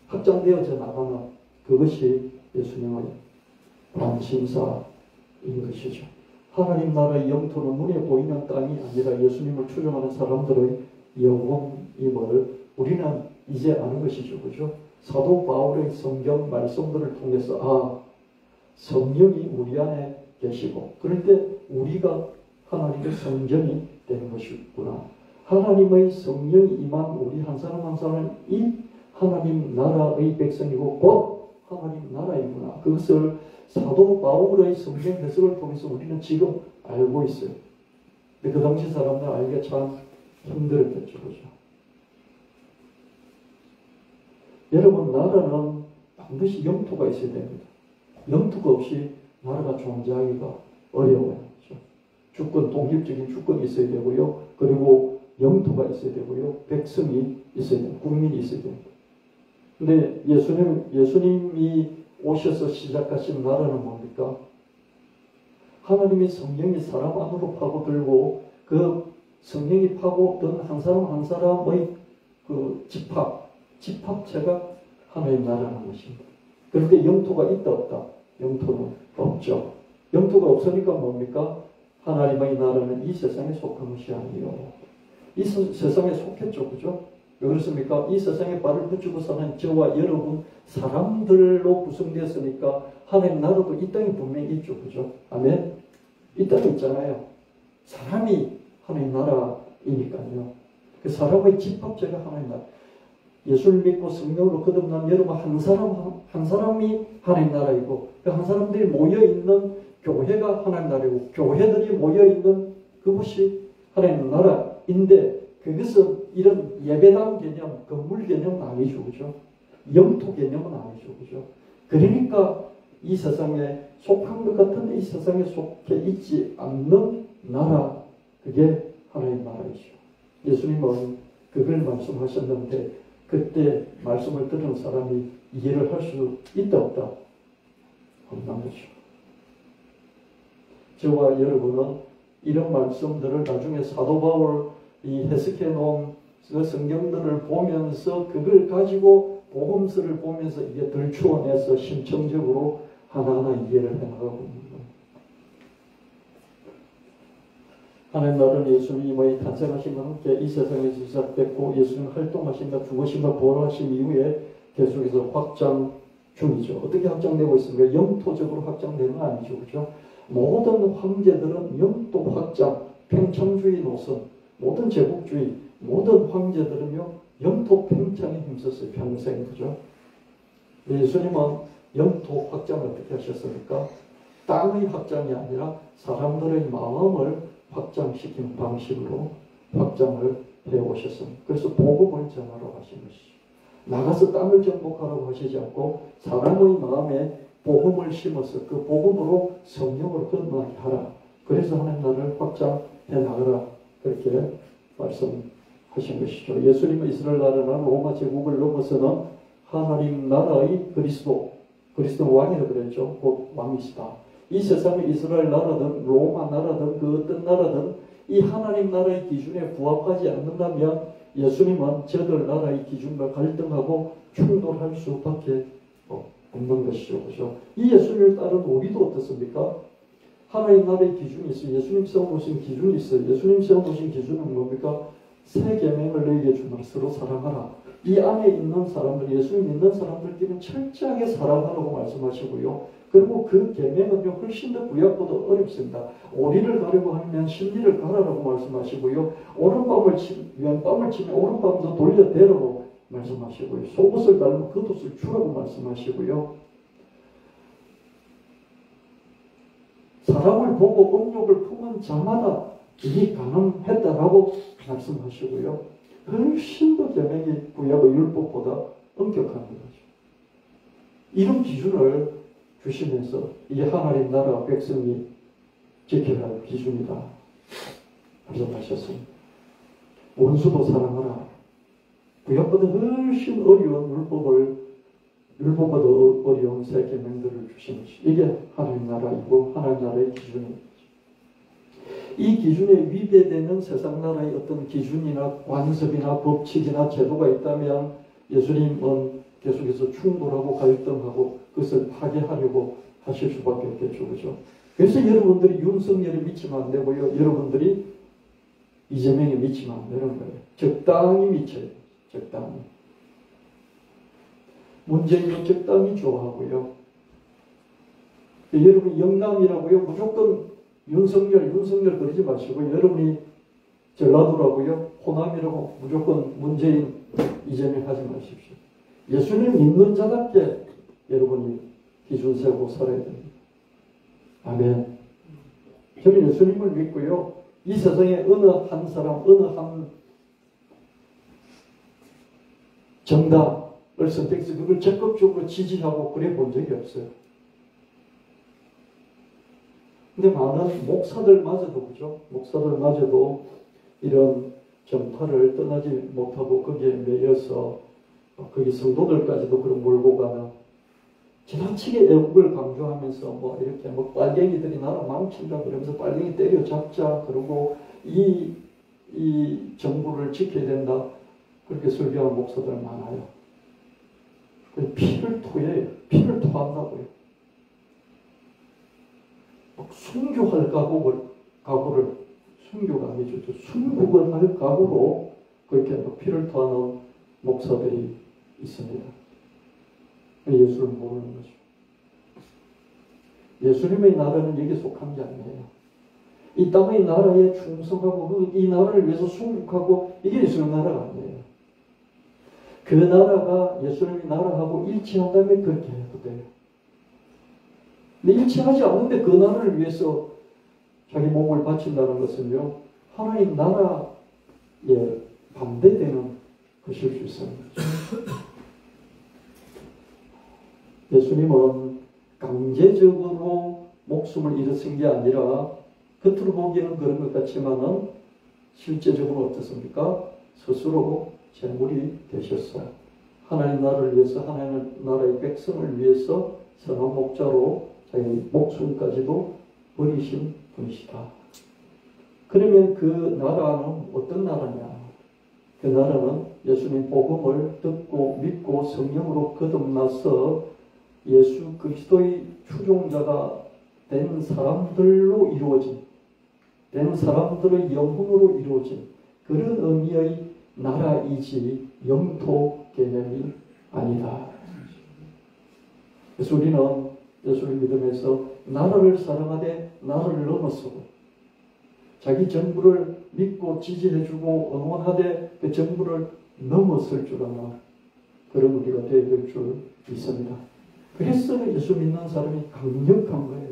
확장되어져 나가는 그것이 예수님의 관심사인 것이죠. 하나님 나라의 영토는 눈에 보이는 땅이 아니라 예수님을 추종하는 사람들의 영혼임을 우리는 이제 아는 것이죠. 그죠? 사도 바울의 성경 말씀들을 통해서 성령이 우리 안에 계시고 그럴 때 우리가 하나님의 성전이 되는 것이구나. 하나님의 성령이 임한 우리 한 사람 한 사람은 이 하나님 나라의 백성이고 곧 하나님 나라이구나. 그것을 사도 바울의 성경 해석을 통해서 우리는 지금 알고 있어요. 근데 그 당시 사람들 알기가 참 힘들었겠죠. 그죠? 여러분, 나라는 반드시 영토가 있어야 됩니다. 영토가 없이 나라가 존재하기가 어려워요. 그렇죠? 주권, 독립적인 주권이 있어야 되고요. 그리고 영토가 있어야 되고요. 백성이 있어야 됩니다. 국민이 있어야 됩니다. 근데 예수님이 오셔서 시작하신 나라는 뭡니까? 하나님의 성령이 사람 안으로 파고들고 그 성령이 파고든 한 사람 한 사람의 그 집합체가 하나님 나라는 것입니다. 그런데 영토가 있다 없다? 영토는 없죠. 영토가 없으니까 뭡니까? 하나님의 나라는 이 세상에 속한 것이 아니요. 이 세상에 속했죠. 그죠? 왜 그렇습니까? 이 세상에 발을 붙이고 사는 저와 여러분 사람들로 구성되었으니까 하나님 나라도 이 땅에 분명히 있죠. 그죠? 아멘? 이 땅에 있잖아요. 사람이 하나님 나라이니까요. 그 사람의 집합체가 하나님 나라. 예수를 믿고 성령으로 거듭난 여러분 한 사람이 하나님 나라이고 그 한 사람들이 모여있는 교회가 하나님 나라이고 교회들이 모여있는 그것이 하나님 나라인데 그것은 이런 예배당 개념, 건물 개념은 아니죠. 그죠? 영토 개념은 아니죠. 그죠? 그러니까 이 세상에 속한 것 같은데 이 세상에 속해 있지 않는 나라, 그게 하나님 나라이죠. 예수님은 그걸 말씀하셨는데 그때 말씀을 들은 사람이 이해를 할 수 있다 없다? 없는 거죠. 저와 여러분은 이런 말씀들을 나중에 사도 바울 이 해석해 놓은 그 성경들을 보면서 그걸 가지고 복음서를 보면서 이게 들추어내서 심층적으로 하나하나 이해를 해나가고 있는 거예요. 하나님 나라는 예수님의 탄생하심과 함께 이 세상에서 시작됐고 예수님 활동하심과 죽으심과 부활하심 이후에 계속해서 확장 중이죠. 어떻게 확장되고 있습니까? 영토적으로 확장되는 건 아니죠. 그렇죠? 모든 황제들은 영토 확장, 팽창주의 노선, 모든 제국주의, 모든 황제들은요 영토 팽창에 힘썼어요. 평생. 그죠? 예수님은 영토 확장을 어떻게 하셨습니까? 땅의 확장이 아니라 사람들의 마음을 확장시키는 방식으로 확장을 해오셨습니다. 그래서 복음을 전하러 가신 것이죠. 나가서 땅을 정복하라고 하시지 않고 사람의 마음에 복음을 심어서 그 복음으로 성령을 건너게 하라. 그래서 하나님 나라를 확장해 나가라. 그렇게 말씀하신 것이죠. 예수님은 이스라엘 나라는 로마 제국을 넘어서는 하나님 나라의 그리스도 왕이라고 그랬죠. 곧 왕이시다. 이 세상의 이스라엘 나라든 로마 나라든 그 어떤 나라든 이 하나님 나라의 기준에 부합하지 않는다면 예수님은 저들 나라의 기준과 갈등하고 충돌할 수밖에 없는 것이죠. 그렇죠? 이 예수님을 따른 우리도 어떻습니까? 하나님 나라의 기준이 있어요. 예수님 세워놓으신 기준이 있어요. 예수님 세워놓으신 기준은 뭡니까? 세 계명을 너희에게 주노라. 서로 사랑하라. 이 안에 있는 사람들, 예수님 믿는 사람들끼리는 철저하게 사랑하라고 말씀하시고요. 그리고 그 계명은요 훨씬 더 구약보다 어렵습니다. 오리를 가려고 하면 십리를 가라라고 말씀하시고요. 오른밤을 왼밤을 치면 오른밤도 돌려대라고 말씀하시고요. 속옷을 달면 겉옷을 주라고 말씀하시고요. 사람을 보고 음욕을 품은 자마다 이게 가능했다라고 말씀하시고요. 훨씬 더 계명이 구약의 율법보다 엄격한 거죠. 이런 기준을 주시면서 이 하나님 나라 백성이 지켜야 할 기준이다 말씀하셨습니다. 원수도 사랑하라. 구약보다 훨씬 어려운 율법을 율법보다 어려운 새 계명들을 주신 것이 이게 하나님 나라이고 하나님 나라의 기준입니다. 이 기준에 위배되는 세상 나라의 어떤 기준이나 관습이나 법칙이나 제도가 있다면 예수님은 계속해서 충돌하고 갈등하고 그것을 파괴하려고 하실 수밖에 없겠죠. 그죠? 그래서 여러분들이 윤석열에 미치면 안 되고요. 여러분들이 이재명에 미치면 안 되는 거예요. 적당히 미쳐요. 적당히. 문재인은 적당히 좋아하고요. 여러분 영남이라고요. 무조건 윤석열 그러지 마시고 여러분이 전라도라고요. 호남이라고 무조건 문재인 이재명 하지 마십시오. 예수님 믿는 자답게 여러분이 기준 세우고 살아야 됩니다. 아멘. 저는 예수님을 믿고요. 이 세상에 어느 한 사람, 어느 한 정당을 선택해서 그걸 적극적으로 지지하고 그래 본 적이 없어요. 근데 많은 목사들마저도 그죠? 목사들마저도 이런 정파를 떠나지 못하고 거기에 매여서 거기 성도들까지도 그런 몰고 가는 지나치게 애국을 강조하면서 뭐 이렇게 뭐 빨갱이들이 나라 망친다 그러면서 빨갱이 때려잡자 그러고 이 정부를 지켜야 된다 그렇게 설교하는 목사들 많아요. 피를 토해요. 피를 토한다고요. 순교할 각오를 순교가 아니죠. 순국을 할 각오로 그렇게 피를 토하는 목사들이 있습니다. 예수를 모르는 거죠. 예수님의 나라는 여기에 속한 게 아니에요. 이 땅의 나라에 충성하고 이 나라를 위해서 순국하고 이게 예수님의 나라가 아니에요. 그 나라가 예수님의 나라하고 일치한다면 그렇게 해도 돼요. 근데 일치하지 않는데 그 나라를 위해서 자기 몸을 바친다는 것은요. 하나님 나라에 반대되는 것일 수 있습니다. 예수님은 강제적으로 목숨을 잃으신 게 아니라 겉으로 보기에는 그런 것 같지만은 실제적으로 어떻습니까? 스스로 제물이 되셨어요. 하나님 나라를 위해서 하나님 나라의 백성을 위해서 선한 목자로 자기 목숨까지도 버리신 분이시다. 그러면 그 나라는 어떤 나라냐? 그 나라는 예수님 복음을 듣고 믿고 성령으로 거듭나서 예수 그리스도의 추종자가 된 사람들로 이루어진, 된 사람들의 영혼으로 이루어진 그런 의미의 나라이지 영토 개념이 아니다. 그래서 우리는 예수를 믿으면서 나라를 사랑하되 나라를 넘어서고 자기 정부를 믿고 지지해주고 응원하되 그 정부를 넘어설 줄 아는 그런 우리가 되어야 될 줄 믿습니다. 그래서 예수 믿는 사람이 강력한 거예요.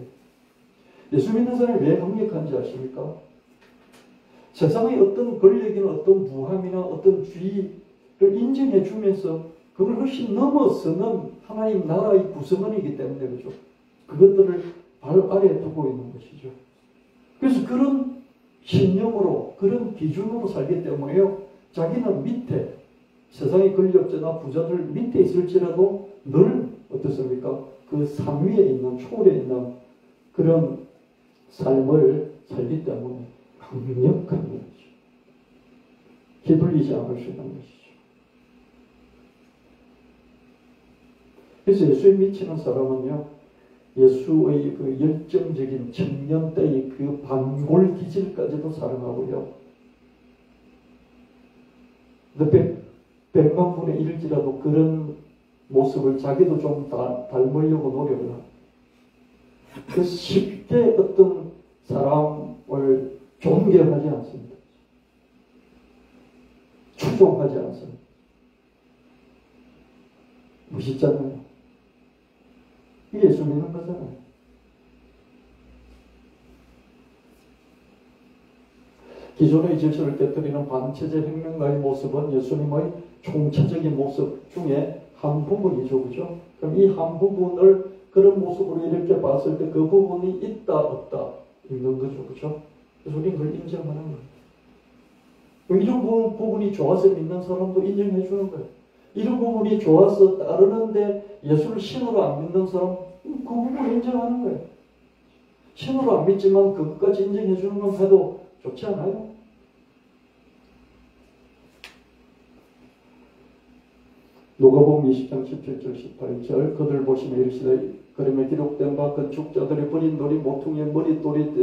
예수 믿는 사람이 왜 강력한지 아십니까? 세상의 어떤 권력이나 어떤 부함이나 어떤 주의를 인정해 주면서 그걸 훨씬 넘어서는 하나님 나라의 구성원이기 때문에 그렇죠. 그것들을 발 아래에 두고 있는 것이죠. 그래서 그런 신념으로 그런 기준으로 살기 때문에요. 자기는 밑에 세상의 권력자나 부자들 밑에 있을지라도 늘 어떻습니까? 그 상위에 있는 초월에 있는 그런 삶을 살기 때문에 강력한 것이죠. 기둘리지 않을 수 있는 것이죠. 그래서 예수에 미치는 사람은요, 예수의 그 열정적인 청년 때의 그 반골 기질까지도 사랑하고요. 백만 분의 1일지라도 그런 모습을 자기도 좀 닮으려고 노력을 합니다. 그 쉽게 어떤 사람을 존경하지 않습니다. 추종하지 않습니다. 멋있잖아요. 이게 예수 믿는 거잖아요. 기존의 질서를 깨뜨리는 반체제 혁명가의 모습은 예수님의 총체적인 모습 중에 한 부분이죠. 그죠? 그럼 이 한 부분을 그런 모습으로 이렇게 봤을 때 그 부분이 있다 없다 있는 거죠. 그죠? 그래서 우리는 그걸 인정하는 거예요. 이런 부분이 좋아서 믿는 사람도 인정해 주는 거예요. 이런 부분이 좋아서 따르는데 예수를 신으로 안 믿는 사람 그 부분을 인정하는 거예요. 신으로 안 믿지만 그것까지 인정해 주는 건 해도 좋지 않아요? 누가복음 20장 17절 18절 그들 보시며 이르시되 그러면 기록된 바 건축자들이 버린 돌이 모퉁이에 머릿돌이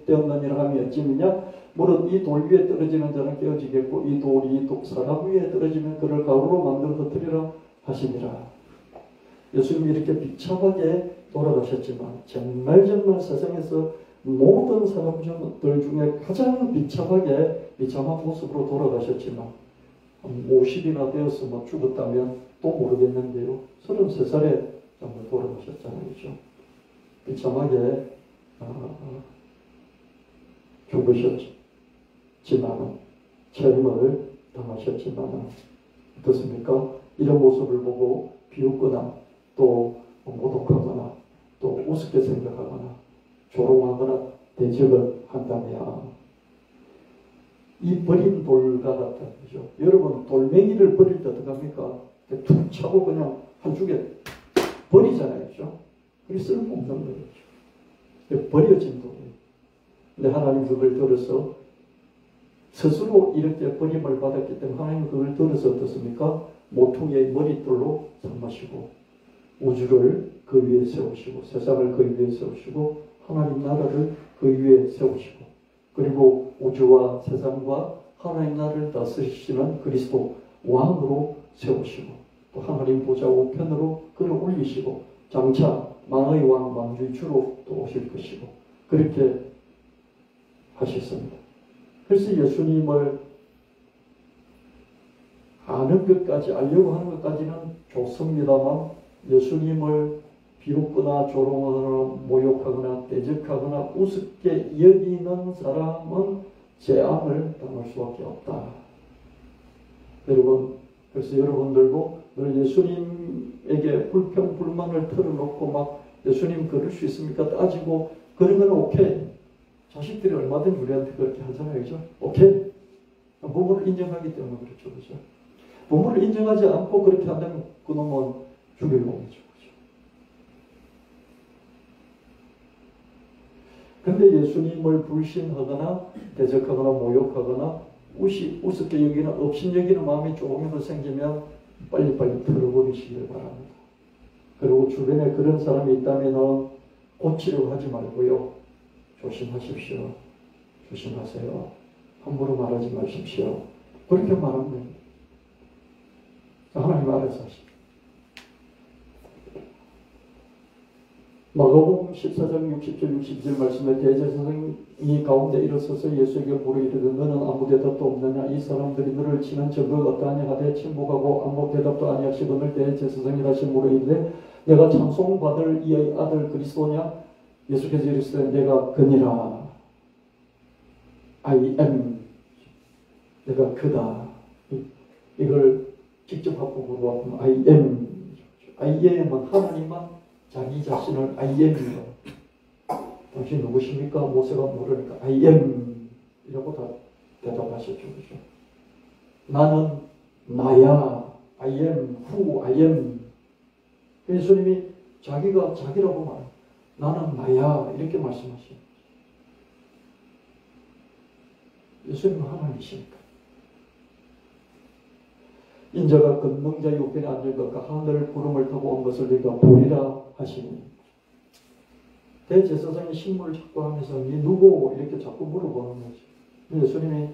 되었느니라 하며 찜이냐 무릇 이 돌 위에 떨어지는 자는 깨어지겠고 이 돌이 사람 위에 떨어지면 그를 가루로 만들어 흩으리라 하시니라. 예수님이 이렇게 비참하게 돌아가셨지만 정말 세상에서 모든 사람들 중에 가장 비참한 모습으로 돌아가셨지만 50이나 되었으면 죽었다면 또 모르겠는데요. 33살에 정말 돌아가셨잖아요. 그렇죠? 비참하게 죽으셨지만 체험을 당하셨지만 어떻습니까? 이런 모습을 보고 비웃거나 또 모독하거나 또 우습게 생각하거나 조롱하거나 대적을 한다면 이 버린 돌과 같다는 거죠. 여러분 돌멩이를 버릴 때 어떡합니까? 툭 차고 그냥 한 축에 버리잖아요. 그렇죠? 그게 쓸모없는 거죠. 버려진 돌이에요. 근데 하나님 그걸 들어서 스스로 이렇게 버림을 받았기 때문에 하나님 그걸 들어서 어떻습니까? 모퉁이의 머릿돌로 삼으시고 우주를 그 위에 세우시고 세상을 그 위에 세우시고 하나님 나라를 그 위에 세우시고 그리고 우주와 세상과 하나님 나라를 다스리시는 그리스도 왕으로 세우시고 또 하나님 보좌 우편으로 그를 올리시고 장차 만의 왕 만주의 주로 또 오실 것이고 그렇게 하셨습니다. 그래서 예수님을 아는 것까지 알려고 하는 것까지는 좋습니다만 예수님을 비웃거나 조롱하거나 모욕하거나 대적하거나 우습게 여기는 사람은 재앙을 당할 수밖에 없다. 여러분, 그래서 여러분들도 늘 예수님에게 불평 불만을 털어놓고 막 예수님 그럴 수 있습니까? 따지고 그런 건 오케이. 자식들이 얼마든지 우리한테 그렇게 하잖아요. 그죠? 오케이. 부모를 인정하기 때문에 그렇죠. 그죠? 부모를 인정하지 않고 그렇게 한다면 그놈은 죽일 놈이죠. 그런데 예수님을 불신하거나 대적하거나 모욕하거나 우습게 여기는 업신 여기는 마음이 조금이라도 생기면 빨리빨리 털어버리시길 바랍니다. 그리고 주변에 그런 사람이 있다면 고치려고 하지 말고요. 조심하십시오. 조심하세요. 함부로 말하지 마십시오. 그렇게 말하면 됩니다. 하나님 알아서 하십시오. 마가복음 14장 60절 62절 말씀에 대제사장이 가운데 일어서서 예수에게 물어 이르되 너는 아무 대답도 없느냐 이 사람들이 너를 치는 증거가 어떠하냐 하되 침묵하고 아무 대답도 아니하시거늘 대제사장이 다시 물어 이르되 내가 찬송받을 이의 아들 그리스도냐 예수께서 이르시되 내가 그니라 I am 내가 그다 이걸 직접 합법으로 하면 I am은 하나님만 자기 자신을 I am이요. 당신 누구십니까? 모세가 물으니까 I am 이라고 다 대답하셨죠. 그죠? 나는 나야. I am who I am. 예수님이 자기가 자기라고 말해요. 나는 나야. 이렇게 말씀하시죠. 예수님은 하나님이시니까. 인자가 권능자右편에 앉은 것과 하늘 구름을 타고 온 것을 네가 보리라 하시니 대제사장이 신문을 자꾸 하면서 니 누구 이렇게 자꾸 물어보는 거지. 예수님이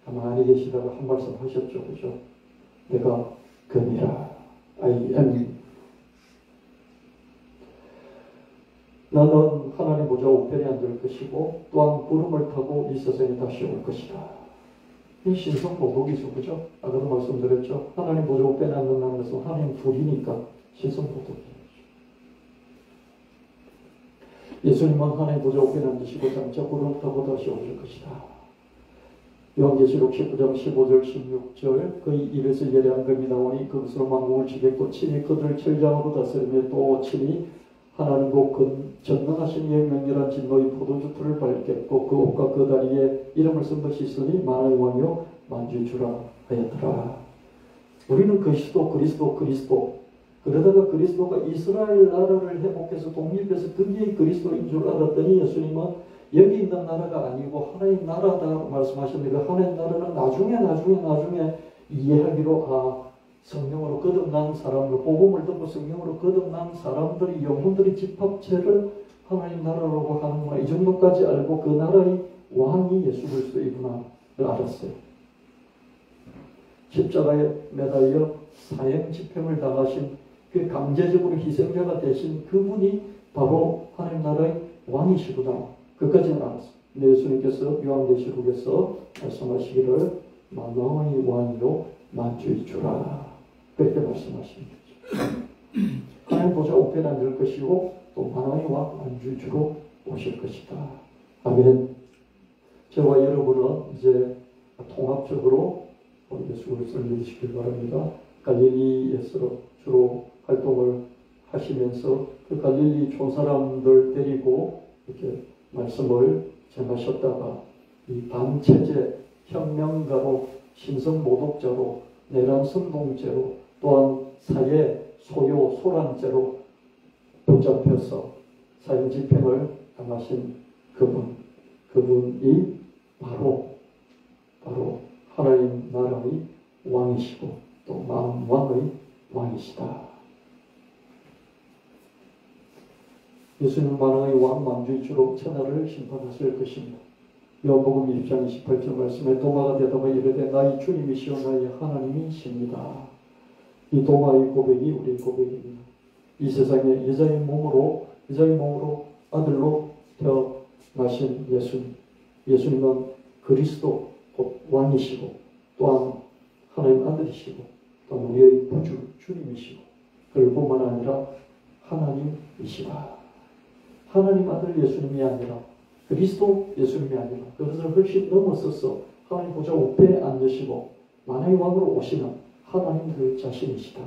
가만히 계시다가 한 말씀 하셨죠. 그죠? 내가 그니라 I am 나는 하나님 보좌 우편에 앉을 것이고 또한 구름을 타고 이 세상에 다시 올 것이다. 이 신성보복이죠. 그죠? 아까도 말씀드렸죠. 하나님 보좌 우편에 앉는다는 것은 하나님 둘이니까 신성보복이죠. 예수님은 하나님 보좌 우편에 앉으시고 장차 구름 타고 다시 오실 것이다. 요한계시록 19장 15절 16절 그의 입에서 예리한 금이 나오니 그것으로 만국을 지겠고 친히 그들을 철장으로 다스리며 또 친히 하나님과 전능하신 이의 명렬한 진노의 포도주 틀을 밟겠고 그 옷과 그 다리에 이름을 쓴 것이 있으니 만의 왕이요 만주의 주라 하였더라. 우리는 그리스도 그러다가 그리스도가 이스라엘 나라를 회복해서 독립해서 그게 그리스도인 줄 알았더니 예수님은 여기 있는 나라가 아니고 하나님 나라다 말씀하셨는데 그 하나님 나라는 나중에 이해하기로 성령으로 거듭난 사람들, 복음을 듣고 성령으로 거듭난 사람들이 영혼들의 집합체를 하나님 나라라고 하는구나. 이 정도까지 알고 그 나라의 왕이 예수 그리스도이구나를 알았어요. 십자가에 매달려 사형 집행을 당하신 그 강제적으로 희생자가 되신 그분이 바로 하나님 나라의 왕이시구나. 그까지는 알았어요. 근데 예수님께서 요한계시록에서 말씀하시기를 만왕의 왕이요 만주의 주라. 그렇게 말씀하시는 거죠. 하나님 보좌 우편에 앉을 것이고 또 만왕의 왕 만주의 주로 오실 것이다. 아멘. 저와 여러분은 이제 통합적으로 예수 그리스도를 믿으시길 바랍니다. 갈릴리에서 주로 활동을 하시면서 그 갈릴리 촌사람들 데리고 이렇게 말씀을 전하셨다가 이 반체제 혁명가로 신성모독자로 내란선동죄로 또한 사회 소요 소란죄로 붙잡혀서 사형집행을 당하신 그분이 바로 하나님 나라의 왕이시고 또 만왕의 왕이시다. 예수님은 만왕의 왕 만주의 주로 천하를 심판하실 것입니다. 요한복음 20장 28절 말씀에 도마가 대답하여 이르되 나의 주님이시여 나의 하나님이십니다. 이 도마의 고백이 우리의 고백입니다. 이 세상에 여자의 몸으로 아들로 태어나신 예수님은 그리스도 곧 왕이시고 또한 하나님 아들이시고 또한 우리의 구주 주님이시고 그럴 뿐만 아니라 하나님이시다. 하나님 아들 예수님이 아니라 그리스도 예수님이 아니라 그것을 훨씬 넘어서서 하나님 보좌 우편에 앉으시고 만왕의 왕으로 오시는 하나님 그 자신이시다.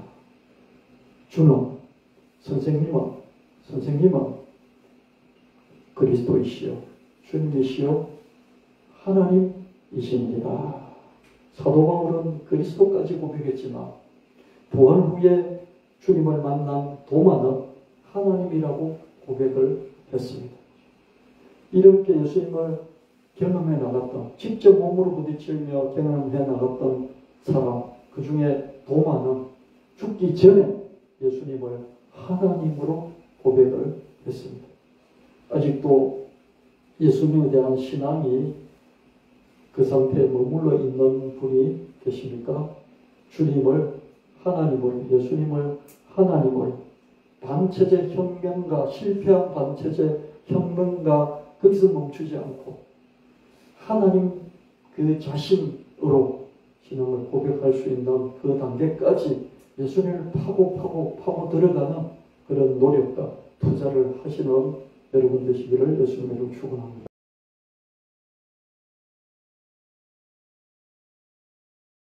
주는 선생님은 그리스도이시여 주님이시여 하나님이십니다. 사도 바울은 그리스도까지 고백했지만 부활 후에 주님을 만난 도마는 하나님이라고 고백을 했습니다. 이렇게 예수님을 경험해 나갔던 직접 몸으로 부딪히며 경험해 나갔던 사람 그 중에 도마는 죽기 전에 예수님을 하나님으로 고백을 했습니다. 아직도 예수님에 대한 신앙이 그 상태에 머물러 있는 분이 계십니까? 예수님을 하나님을 반체제 혁명가, 실패한 반체제 혁명가 거기서 멈추지 않고 하나님 그 자신으로 신앙을 고백할 수 있는 그 단계까지 예수님을 파고 들어가는 그런 노력과 투자를 하시는 여러분 되시기를 예수님으로 축원합니다.